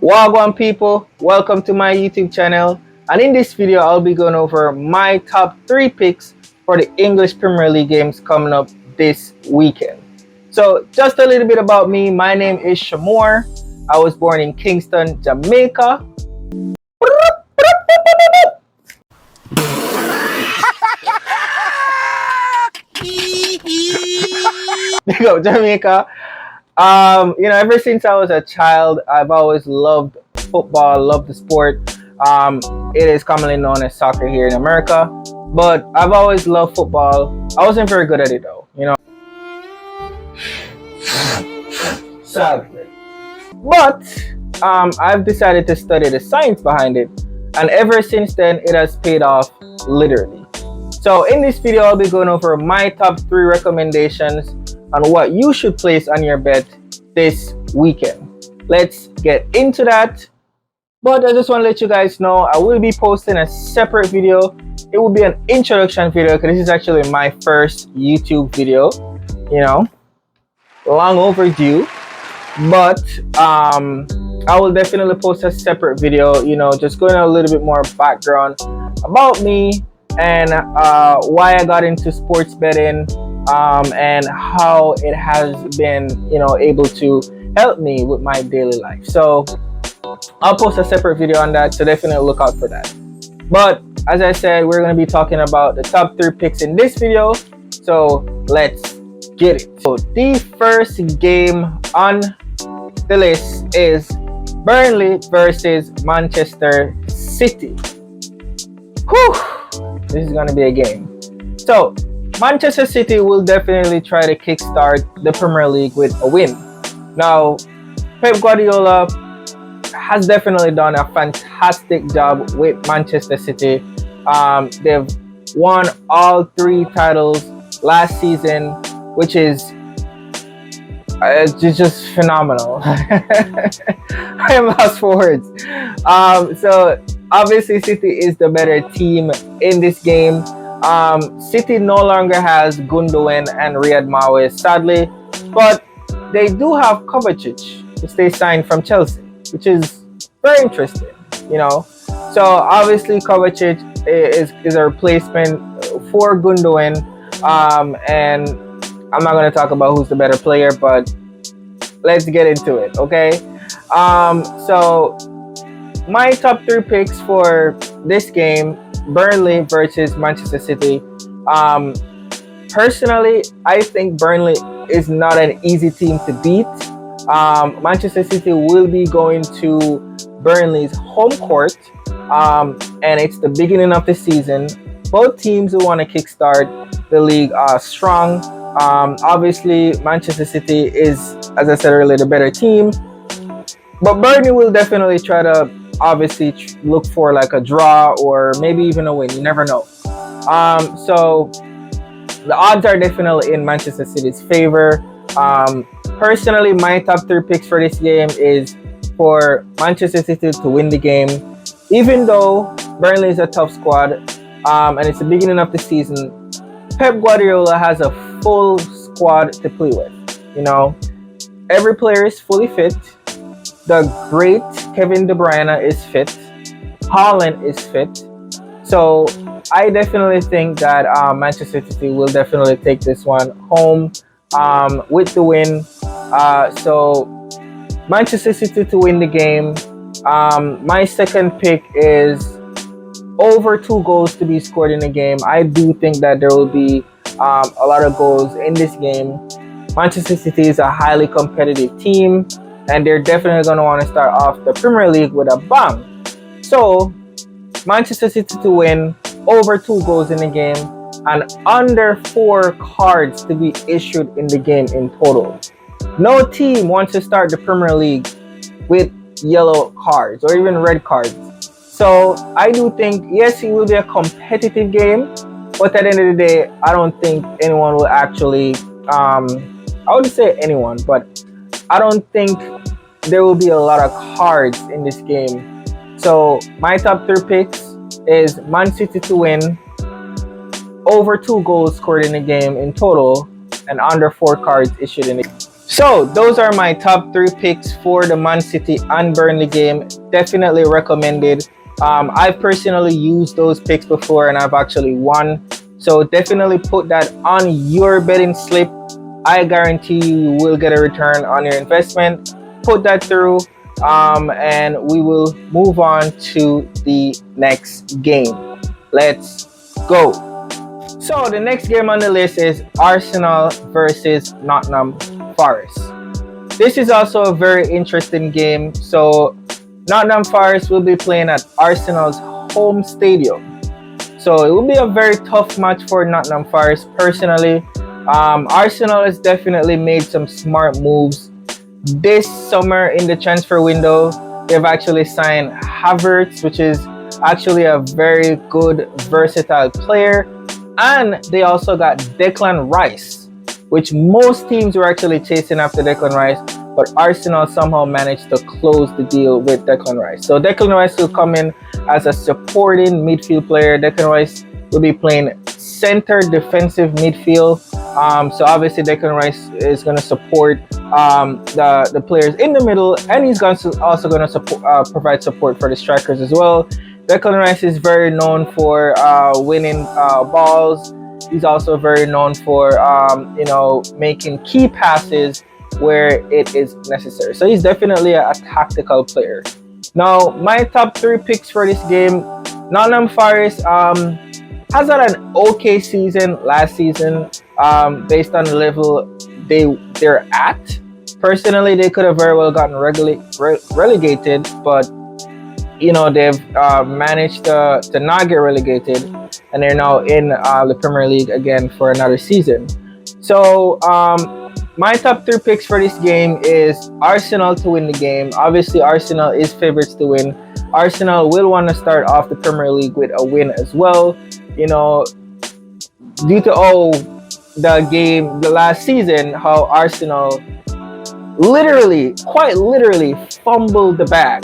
Wagwan people, welcome to my YouTube channel, and in this video I'll be going over my top 3 picks for the English Premier League games coming up this weekend. So just a little bit about me. My name is Shamor. I was born in Kingston, Jamaica. Big up Jamaica. Ever since I was a child, I've always loved football, loved the sport. It is commonly known as soccer here in America, but I've always loved football. I wasn't very good at it though, sadly. But I've decided to study the science behind it, and ever since then, it has paid off literally. So in this video, I'll be going over my top 3 recommendations on what you should place on your bet this weekend. Let's get into that. But I just want to let you guys know I will be posting a separate video. It will be an introduction video because this is actually my first YouTube video. Long overdue. But I will definitely post a separate video, just going a little bit more background about me and why I got into sports betting. And how it has been, able to help me with my daily life. So I'll post a separate video on that, so definitely look out for that. But as I said, we're going to be talking about the top 3 picks in this video, so let's get it. So the first game on the list is Burnley versus Manchester City. Whew, this is going to be a game. So Manchester City will definitely try to kickstart the Premier League with a win. Now, Pep Guardiola has definitely done a fantastic job with Manchester City. They've won all 3 titles last season, which is just phenomenal. I am lost for words. So obviously City is the better team in this game. City no longer has Gundogan and Riyad Mahrez, sadly, but they do have Kovacic, which they signed from Chelsea, which is very interesting, So obviously Kovacic is a replacement for Gundogan, and I'm not going to talk about who's the better player, but let's get into it, okay? So my top 3 picks for this game, Burnley versus Manchester City. Personally, I think Burnley is not an easy team to beat. Manchester City will be going to Burnley's home court, and it's the beginning of the season. Both teams will want to kickstart the league strong. Obviously, Manchester City is, as I said earlier, the better team, but Burnley will definitely try to obviously look for like a draw or maybe even a win. You never know. So the odds are definitely in Manchester City's favor. Personally, my top 3 picks for this game is for Manchester City to win the game, even though Burnley is a tough squad, and it's the beginning of the season. Pep Guardiola has a full squad to play with. Every player is fully fit. The great Kevin De Bruyne is fit. Haaland is fit. So I definitely think that Manchester City will definitely take this one home with the win. So Manchester City to win the game. My second pick is over 2 goals to be scored in the game. I do think that there will be a lot of goals in this game. Manchester City is a highly competitive team, and they're definitely going to want to start off the Premier League with a bang. So, Manchester City to win, over 2 goals in the game, and under 4 cards to be issued in the game in total. No team wants to start the Premier League with yellow cards or even red cards. So, I do think, yes, it will be a competitive game, but at the end of the day, I don't think anyone will actually, I wouldn't say anyone, but I don't think there will be a lot of cards in this game. So my top 3 picks is Man City to win, over 2 goals scored in the game in total, and under 4 cards issued in the game. So those are my top three picks for the Man City and Burnley game. Definitely recommended. I've personally used those picks before and I've actually won. So definitely put that on your betting slip. I guarantee you will get a return on your investment. Put that through, and we will move on to the next game. Let's go. So the next game on the list is Arsenal versus Nottingham Forest. This is also a very interesting game. So Nottingham Forest will be playing at Arsenal's home stadium. So it will be a very tough match for Nottingham Forest. Personally, Arsenal has definitely made some smart moves this summer in the transfer window. They've actually signed Havertz, which is actually a very good, versatile player. And they also got Declan Rice, which most teams were actually chasing after Declan Rice, but Arsenal somehow managed to close the deal with Declan Rice. So Declan Rice will come in as a supporting midfield player. Declan Rice will be playing center defensive midfield. So obviously Declan Rice is going to support the players in the middle, and he's also going to provide support for the strikers as well. Declan Rice is very known for winning balls. He's also very known for making key passes where it is necessary. So he's definitely a tactical player. Now, my top three picks for this game: Nottingham Forest has had an okay season last season, based on the level they're at. Personally, they could have very well gotten relegated, but they've managed to not get relegated, and they're now in the Premier League again for another season. So my top three picks for this game is Arsenal to win the game. Obviously, Arsenal is favorites to win. Arsenal will want to start off the Premier League with a win as well. Due to the last season, how Arsenal quite literally fumbled the bag.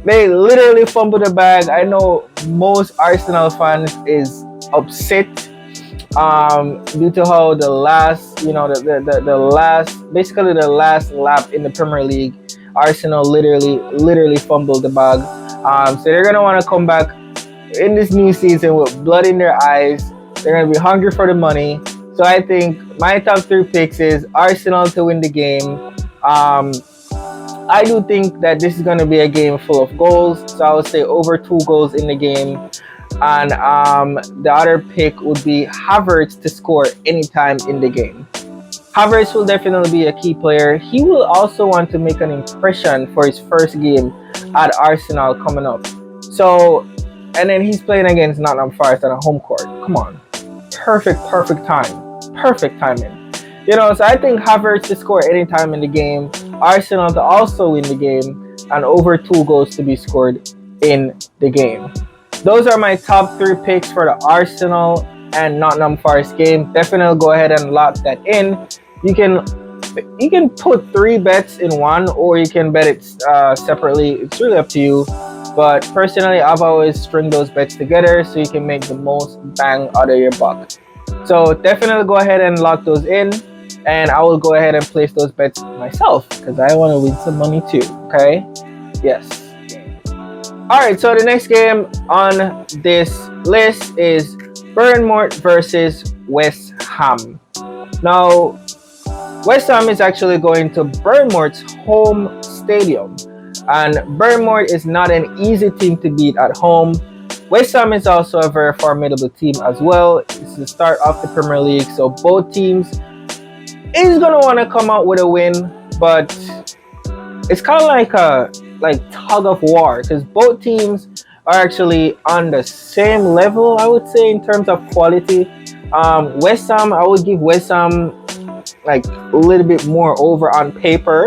They literally fumbled the bag. I know most Arsenal fans is upset due to how the last lap in the Premier League, Arsenal literally fumbled the bag. So they're gonna want to come back in this new season with blood in their eyes. They're gonna be hungry for the money. So I think my top three picks is Arsenal to win the game. I do think that this is going to be a game full of goals. So I would say over 2 goals in the game. And the other pick would be Havertz to score anytime in the game. Havertz will definitely be a key player. He will also want to make an impression for his first game at Arsenal coming up. So, and then he's playing against Nottingham Forest on a home court. Come on. Perfect timing. So I think Havertz to score anytime in the game, Arsenal to also win the game, and over 2 goals to be scored in the game. Those are my top 3 picks for the Arsenal and Nottingham Forest game. Definitely go ahead and lock that in. You can put 3 bets in one, or you can bet it separately. It's really up to you. But personally, I've always stringed those bets together so you can make the most bang out of your buck. So definitely go ahead and lock those in, and I will go ahead and place those bets myself because I want to win some money too. Okay? Yes. Alright, so the next game on this list is Bournemouth versus West Ham. Now, West Ham is actually going to Bournemouth's home stadium. And Bournemouth is not an easy team to beat at home. West Ham is also a very formidable team as well. It's the start of the Premier League, so both teams is going to want to come out with a win, but it's kind of like a tug of war because both teams are actually on the same level, I would say, in terms of quality. West Ham, I would give West Ham a little bit more over on paper.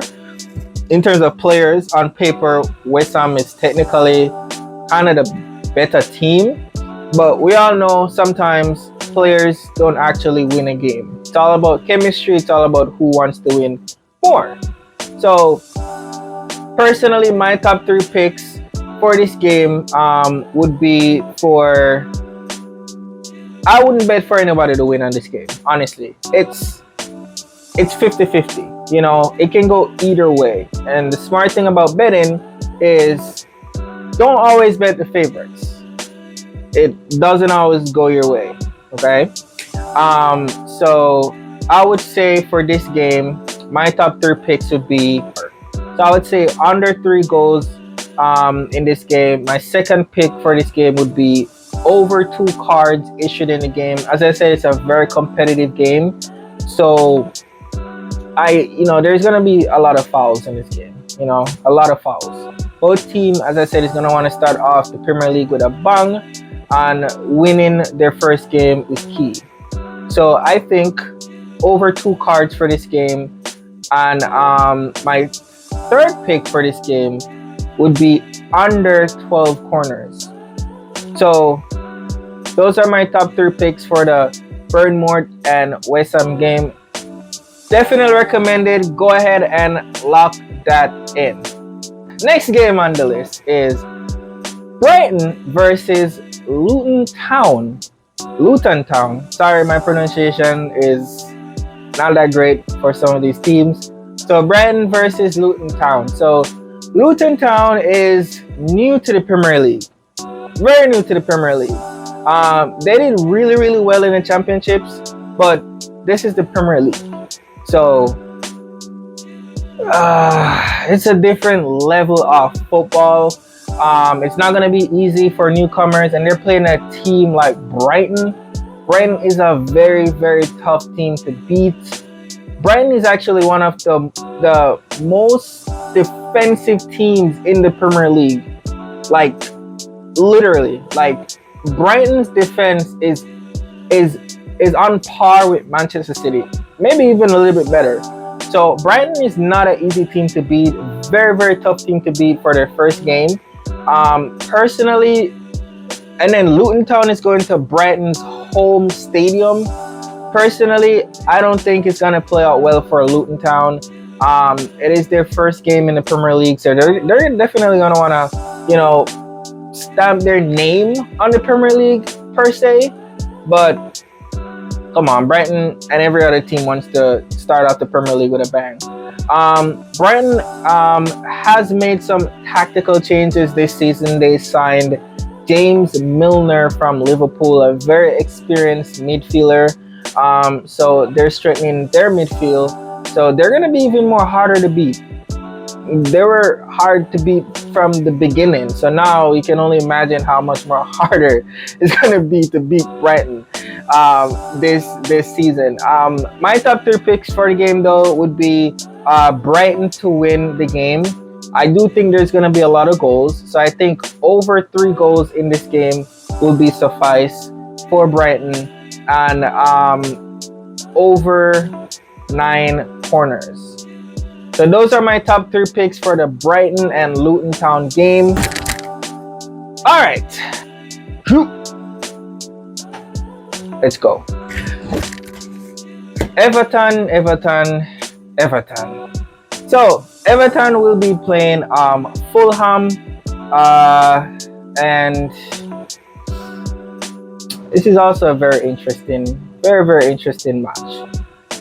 In terms of players, on paper, West Ham is technically kind of the better team. But we all know sometimes players don't actually win a game. It's all about chemistry. It's all about who wants to win more. So, personally, my top 3 picks for this game would be for... I wouldn't bet for anybody to win on this game, honestly. it's 50-50. You know, it can go either way. And the smart thing about betting is don't always bet the favorites. It doesn't always go your way. Okay. So I would say for this game, my top three picks would be. So I would say under 3 goals in this game. My second pick for this game would be over 2 cards issued in the game. As I said, it's a very competitive game. So there's gonna be a lot of fouls in this game. You know, a lot of fouls. Both teams, as I said, is gonna want to start off the Premier League with a bang, and winning their first game is key. So I think over 2 cards for this game, and my third pick for this game would be under 12 corners. So those are my top 3 picks for the Bournemouth and West Ham game. Definitely recommended. Go ahead and lock that in. Next game on the list is Brighton versus Luton Town. Luton Town. Sorry, my pronunciation is not that great for some of these teams. So Brighton versus Luton Town. So Luton Town is new to the Premier League. Very new to the Premier League. They did really, really well in the championships, but this is the Premier League. So it's a different level of football. It's not going to be easy for newcomers, and they're playing a team like Brighton. Brighton is a very, very tough team to beat. Brighton is actually one of the most defensive teams in the Premier League. Like, literally. Like, Brighton's defense is on par with Manchester City. Maybe even a little bit better. So Brighton is not an easy team to beat. Very, very tough team to beat for their first game. Personally, and then Luton Town is going to Brighton's home stadium. Personally, I don't think it's going to play out well for Luton Town. It is their first game in the Premier League, so they're definitely going to want to, stamp their name on the Premier League per se. But come on, Brighton and every other team wants to start off the Premier League with a bang. Brighton has made some tactical changes this season. They signed James Milner from Liverpool, a very experienced midfielder. So they're strengthening their midfield. So they're going to be even more harder to beat. They were hard to beat from the beginning. So now you can only imagine how much more harder it's going to be to beat Brighton this season. My top 3 picks for the game, though, would be Brighton to win the game. I do think there's going to be a lot of goals. So I think over 3 goals in this game will be suffice for Brighton. And over 9 corners. So those are my top 3 picks for the Brighton and Luton Town game. All right. Let's go. Everton. So Everton will be playing Fulham, and this is also a very interesting match.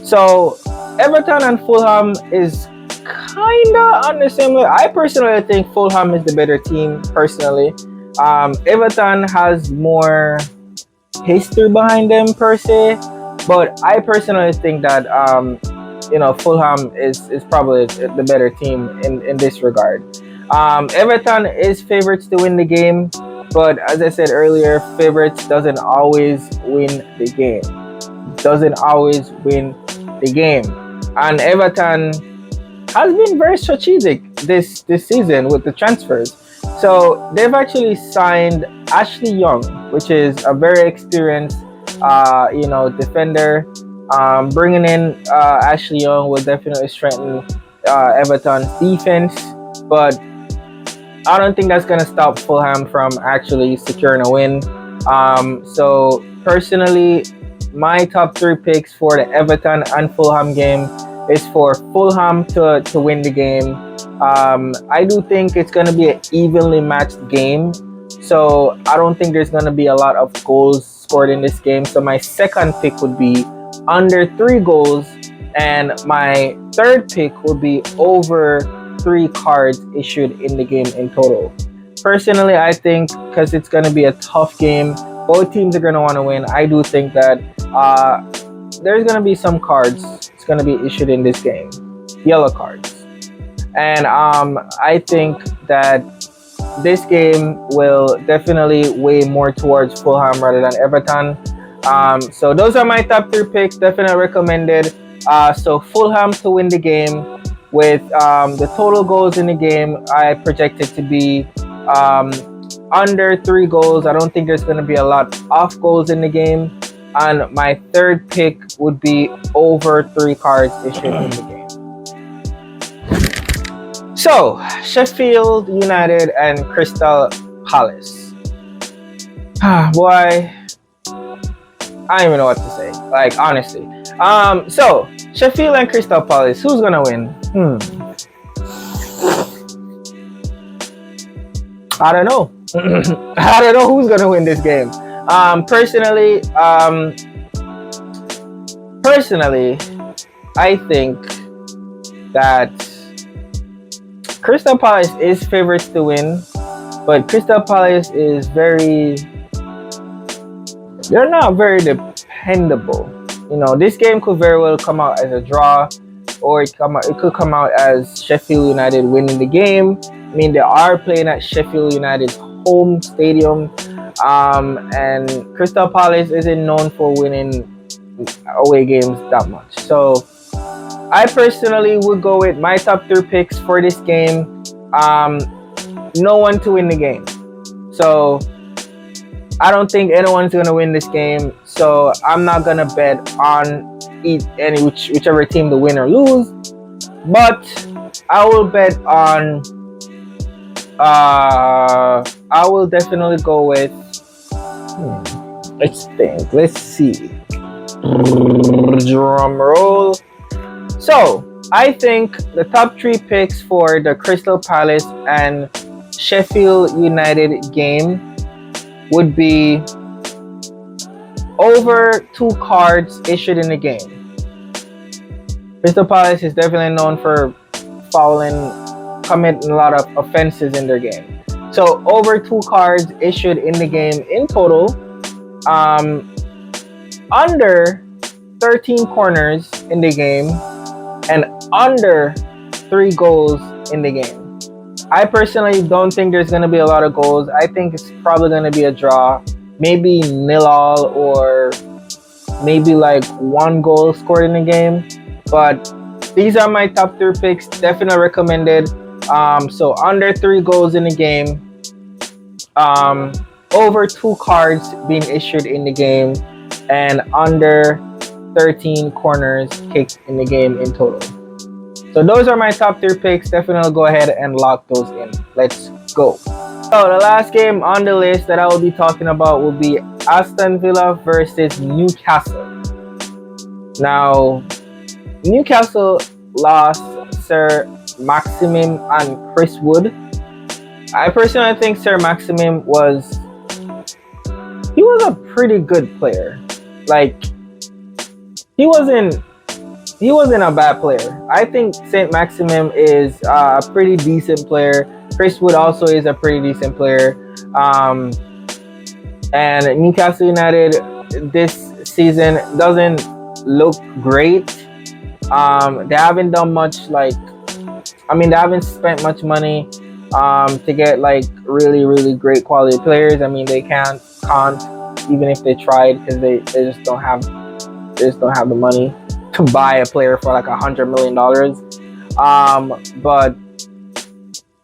So Everton and Fulham is kind of on the same level. I personally think Fulham is the better team, personally. Everton has more history behind them, per se. But I personally think that, Fulham is probably the better team in this regard. Everton is favorites to win the game. But as I said earlier, favorites doesn't always win the game. And Everton has been very strategic this season with the transfers. So they've actually signed Ashley Young, which is a very experienced, defender. Bringing in Ashley Young will definitely strengthen Everton's defense. But I don't think that's going to stop Fulham from actually securing a win. So personally, my top 3 picks for the Everton and Fulham game is for Fulham to win the game. I do think it's going to be an evenly matched game. So I don't think there's going to be a lot of goals scored in this game. So my second pick would be under 3 goals And my third pick would be over 3 cards issued in the game in total. Personally, I think because it's going to be a tough game, both teams are going to want to win. I do think that there's going to be some cards it's going to be issued in this game, yellow cards. And I think that this game will definitely weigh more towards Fulham rather than Everton. So those are my top 3 picks, definitely recommended. So Fulham to win the game with the total goals in the game I projected to be under 3 goals. I don't think there's going to be a lot of goals in the game. And my third pick would be over 3 cards issued in the game. So, Sheffield United and Crystal Palace. Boy, I don't even know what to say. Like, honestly. So, Sheffield and Crystal Palace. Who's going to win? I don't know. I don't know who's going to win this game. Personally, I think that Crystal Palace is favorites to win, but Crystal Palace is they're not very dependable. You know, this game could very well come out as a draw, or it could come out as Sheffield United winning the game. I mean, they are playing at Sheffield United's home stadium, and Crystal Palace isn't known for winning away games that much. So I personally would go with my top 3 picks for this game. No one to win the game. So I don't think anyone's going to win this game. So I'm not going to bet on whichever team to win or lose. But I will bet on... I will definitely go with... Let's think. Let's see. Drum roll. So, I think the top 3 picks for the Crystal Palace and Sheffield United game would be over 2 cards issued in the game. Crystal Palace is definitely known for committing a lot of offenses in their game. So, over 2 cards issued in the game in total. Under 13 corners in the game, and under 3 goals in the game. I personally don't think there's going to be a lot of goals. I think it's probably going to be a draw, maybe 0-0, or maybe like 1 goal scored in the game. But these are my top 3 picks, definitely recommended. So under 3 goals in the game, over 2 cards being issued in the game, and under 13 corners kicked in the game in total. So those are my top 3 picks. Definitely go ahead and lock those in. Let's go. So the last game on the list that I will be talking about will be Aston Villa versus Newcastle. Now, Newcastle lost Sir Maximum and Chris Wood. I personally think Sir Maximum was a pretty good player. Like, he wasn't a bad player. I think Saint Maximum is a pretty decent player. Chris Wood also is a pretty decent player. And Newcastle United this season doesn't look great. They haven't done much, they haven't spent much money to get like really, really great quality players. I mean, they can't even if they tried, because they just don't have the money to buy a player for like $100 million. But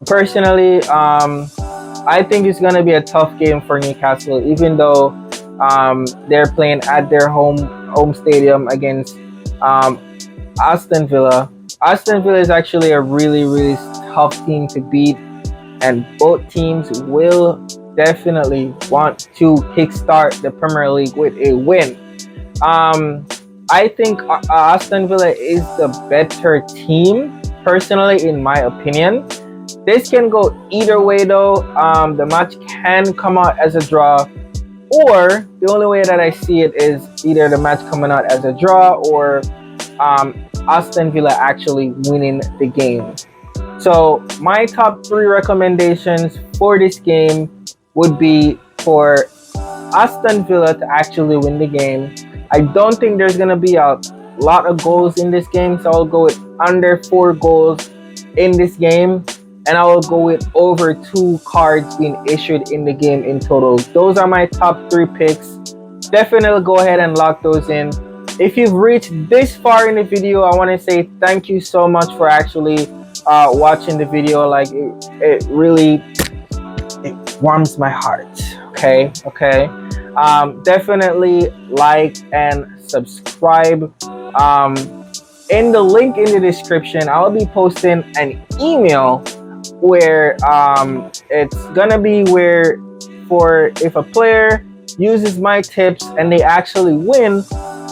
personally, I think it's gonna be a tough game for Newcastle, even though they're playing at their home stadium against Aston Villa. Aston Villa is actually a really, really tough team to beat, and both teams will definitely want to kickstart the Premier League with a win. I think Aston Villa is the better team, personally, in my opinion. This can go either way, though. The match can come out as a draw, or the only way that I see it is either the match coming out as a draw, or Aston Villa actually winning the game. So my top 3 recommendations for this game would be for Aston Villa to actually win the game. I don't think there's going to be a lot of goals in this game, so I'll go with under 4 goals in this game, and I will go with over 2 cards being issued in the game in total. Those are my top 3 picks. Definitely go ahead and lock those in. If you've reached this far in the video, I want to say thank you so much for actually watching the video. Like it really warms my heart. Okay. Definitely like and subscribe. In the link in the description, I'll be posting an email where it's gonna be where for if a player uses my tips and they actually win,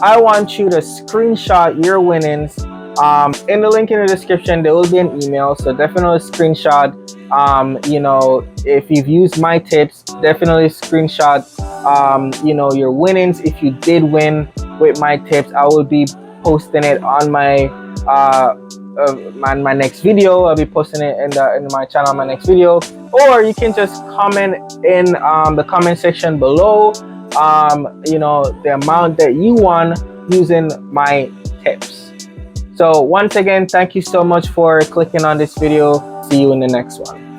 I want you to screenshot your winnings. In the link in the description, there will be an email, so definitely screenshot. If you've used my tips, definitely screenshot your winnings. If you did win with my tips, I will be posting it on my my next video. I'll be posting it in my channel, my next video. Or you can just comment in the comment section below the amount that you won using my tips. So once again, thank you so much for clicking on this video. See you in the next one.